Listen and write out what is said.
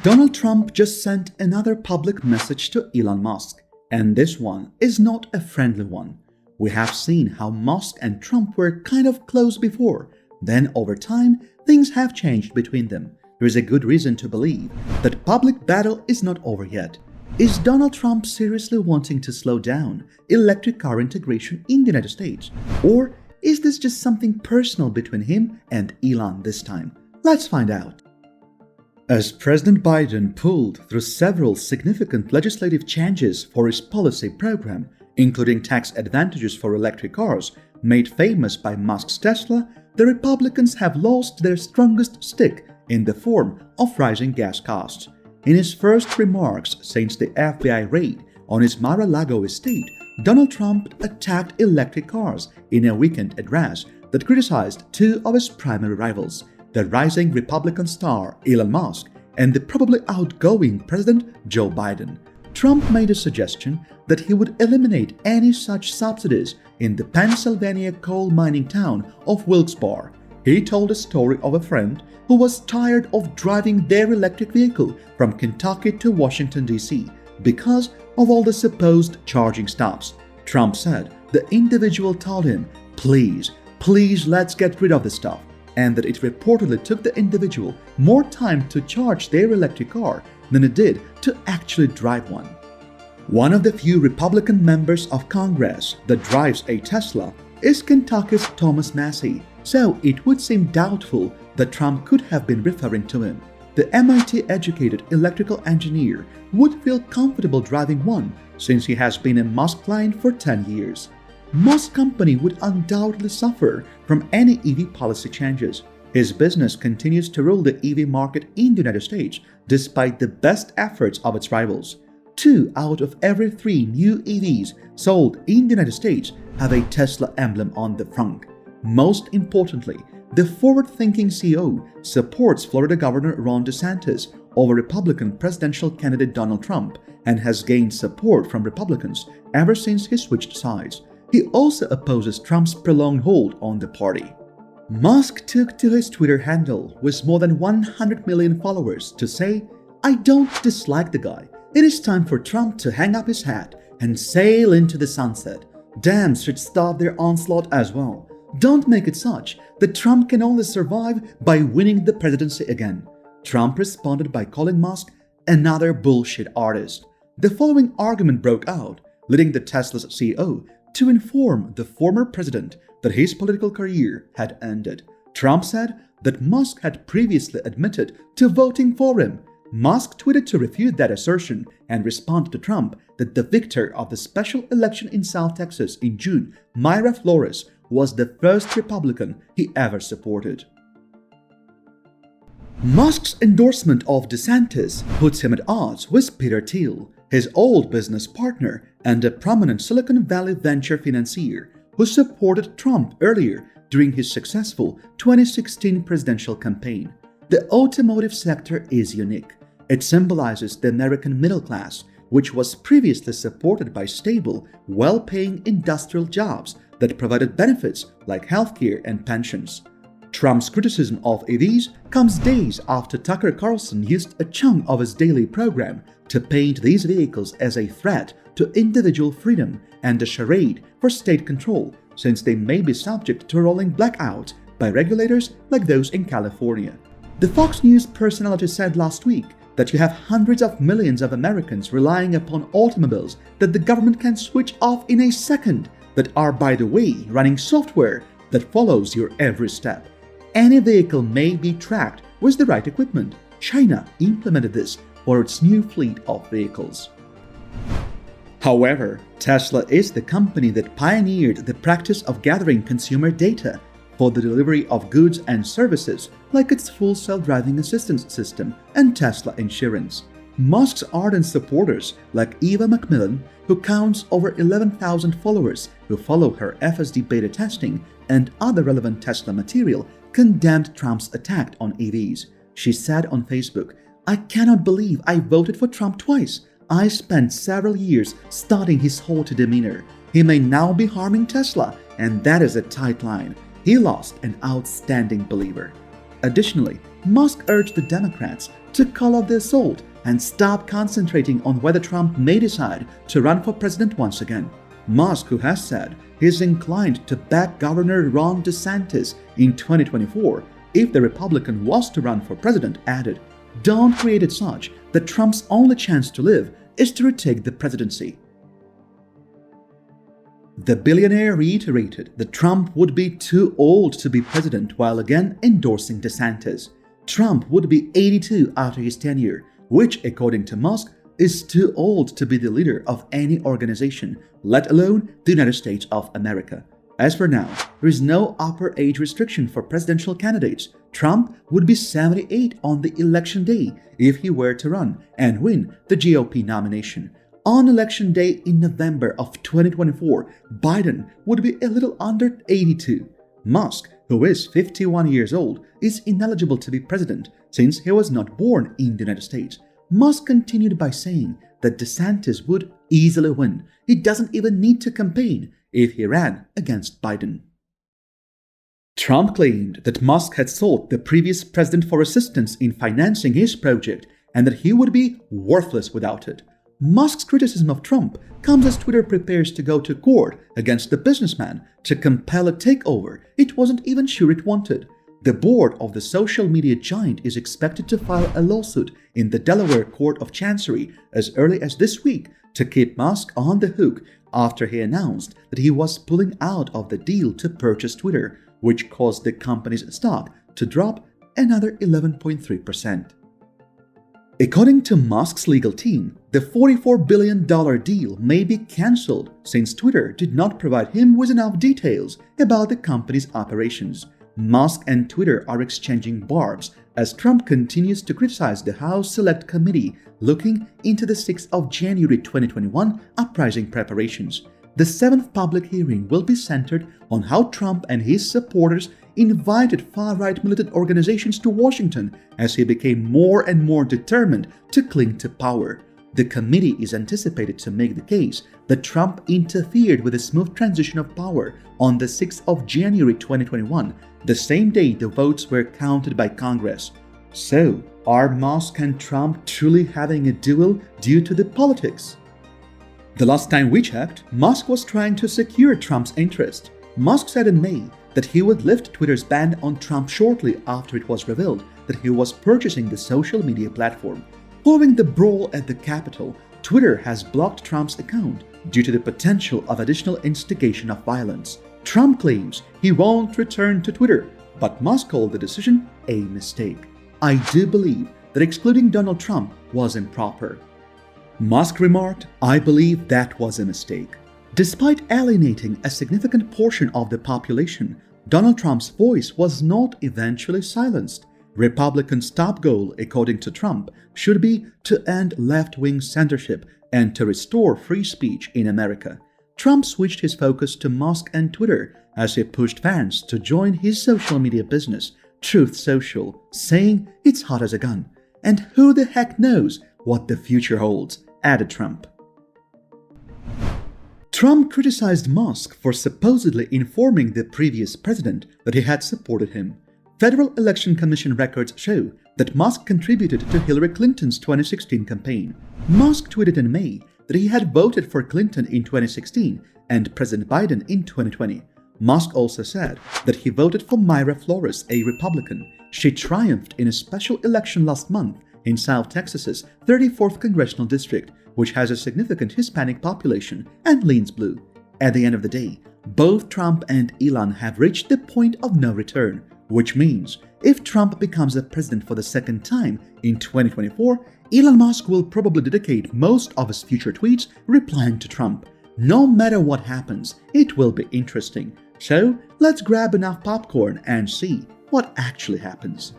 Donald Trump just sent another public message to Elon Musk, and this one is not a friendly one. We have seen how Musk and Trump were kind of close before. Then over time, things have changed between them. There is a good reason to believe that public battle is not over yet. Is Donald Trump seriously wanting to slow down electric car integration in the United States? Or is this just something personal between him and Elon this time? Let's find out. As President Biden pulled through several significant legislative changes for his policy program, including tax advantages for electric cars, made famous by Musk's Tesla, the Republicans have lost their strongest stick in the form of rising gas costs. In his first remarks since the FBI raid on his Mar-a-Lago estate, Donald Trump attacked electric cars in a weekend address that criticized two of his primary rivals, the rising Republican star Elon Musk and the probably outgoing President Joe Biden. Trump made a suggestion that he would eliminate any such subsidies in the Pennsylvania coal mining town of Wilkes-Barre. He told a story of a friend who was tired of driving their electric vehicle from Kentucky to Washington, D.C. because of all the supposed charging stops. Trump said the individual told him, please let's get rid of this stuff, and that it reportedly took the individual more time to charge their electric car than it did to actually drive one. One of the few Republican members of Congress that drives a Tesla is Kentucky's Thomas Massie, so it would seem doubtful that Trump could have been referring to him. The MIT-educated electrical engineer would feel comfortable driving one since he has been a Musk client for 10 years. Musk's company would undoubtedly suffer from any EV policy changes. His business continues to rule the EV market in the United States despite the best efforts of its rivals. 2 out of every 3 new EVs sold in the United States have a Tesla emblem on the front. Most importantly, the forward-thinking CEO supports Florida Governor Ron DeSantis over Republican presidential candidate Donald Trump and has gained support from Republicans ever since he switched sides. He also opposes Trump's prolonged hold on the party. Musk took to his Twitter handle with more than 100 million followers to say, "I don't dislike the guy. It is time for Trump to hang up his hat and sail into the sunset. Dems should start their onslaught as well. Don't make it such that Trump can only survive by winning the presidency again." Trump responded by calling Musk another bullshit artist. The following argument broke out, leading the Tesla's CEO to inform the former president that his political career had ended. Trump said that Musk had previously admitted to voting for him. Musk tweeted to refute that assertion and responded to Trump that the victor of the special election in South Texas in June, Mayra Flores, was the first Republican he ever supported. Musk's endorsement of DeSantis puts him at odds with Peter Thiel, his old business partner and a prominent Silicon Valley venture financier who supported Trump earlier during his successful 2016 presidential campaign. The automotive sector is unique. It symbolizes the American middle class, which was previously supported by stable, well-paying industrial jobs that provided benefits like healthcare and pensions. Trump's criticism of EVs comes days after Tucker Carlson used a chunk of his daily program to paint these vehicles as a threat to individual freedom and a charade for state control, since they may be subject to rolling blackouts by regulators like those in California. The Fox News personality said last week that you have hundreds of millions of Americans relying upon automobiles that the government can switch off in a second, that are, by the way, running software that follows your every step. Any vehicle may be tracked with the right equipment. China implemented this for its new fleet of vehicles. However, Tesla is the company that pioneered the practice of gathering consumer data for the delivery of goods and services, like its full self-driving assistance system and Tesla Insurance. Musk's ardent supporters like Eva McMillan, who counts over 11,000 followers who follow her FSD beta testing and other relevant Tesla material, condemned Trump's attack on EVs. She said on Facebook, "I cannot believe I voted for Trump twice. I spent several years studying his haughty demeanor. He may now be harming Tesla, and that is a tight line. He lost an outstanding believer." Additionally, Musk urged the Democrats to call off the assault and stop concentrating on whether Trump may decide to run for president once again. Musk, who has said he's inclined to back Governor Ron DeSantis in 2024 if the Republican was to run for president, added, "Don't create it such that Trump's only chance to live is to retake the presidency." The billionaire reiterated that Trump would be too old to be president while again endorsing DeSantis. Trump would be 82 after his tenure, which, according to Musk, is too old to be the leader of any organization, let alone the United States of America. As for now, there is no upper age restriction for presidential candidates. Trump would be 78 on the election day if he were to run and win the GOP nomination. On election day in November of 2024, Biden would be a little under 82. Musk, who is 51 years old, is ineligible to be president since he was not born in the United States. Musk continued by saying that DeSantis would easily win. He doesn't even need to campaign if he ran against Biden. Trump claimed that Musk had sought the previous president for assistance in financing his project and that he would be worthless without it. Musk's criticism of Trump comes as Twitter prepares to go to court against the businessman to compel a takeover it wasn't even sure it wanted. The board of the social media giant is expected to file a lawsuit in the Delaware Court of Chancery as early as this week to keep Musk on the hook after he announced that he was pulling out of the deal to purchase Twitter, which caused the company's stock to drop another 11.3%. According to Musk's legal team, the $44 billion deal may be cancelled since Twitter did not provide him with enough details about the company's operations. Musk and Twitter are exchanging barbs as Trump continues to criticize the House Select Committee looking into the 6th of January 2021 uprising preparations. The 7th public hearing will be centered on how Trump and his supporters invited far-right militant organizations to Washington as he became more and more determined to cling to power. The committee is anticipated to make the case that Trump interfered with a smooth transition of power on the 6th of January 2021, the same day the votes were counted by Congress. So, are Musk and Trump truly having a duel due to the politics? The last time we checked, Musk was trying to secure Trump's interest. Musk said in May that he would lift Twitter's ban on Trump shortly after it was revealed that he was purchasing the social media platform. Following the brawl at the Capitol, Twitter has blocked Trump's account due to the potential of additional instigation of violence. Trump claims he won't return to Twitter, but Musk called the decision a mistake. "I do believe that excluding Donald Trump was improper." Musk remarked, "I believe that was a mistake." Despite alienating a significant portion of the population, Donald Trump's voice was not eventually silenced. Republicans' top goal, according to Trump, should be to end left-wing censorship and to restore free speech in America. Trump switched his focus to Musk and Twitter as he pushed fans to join his social media business, Truth Social, saying it's hot as a gun. "And who the heck knows what the future holds," added Trump. Trump criticized Musk for supposedly informing the previous president that he had supported him. Federal Election Commission records show that Musk contributed to Hillary Clinton's 2016 campaign. Musk tweeted in May that he had voted for Clinton in 2016 and President Biden in 2020. Musk also said that he voted for Myra Flores, a Republican. She triumphed in a special election last month in South Texas's 34th Congressional District, which has a significant Hispanic population and leans blue. At the end of the day, both Trump and Elon have reached the point of no return, which means if Trump becomes the president for the second time in 2024, Elon Musk will probably dedicate most of his future tweets replying to Trump. No matter what happens, it will be interesting. So let's grab enough popcorn and see what actually happens.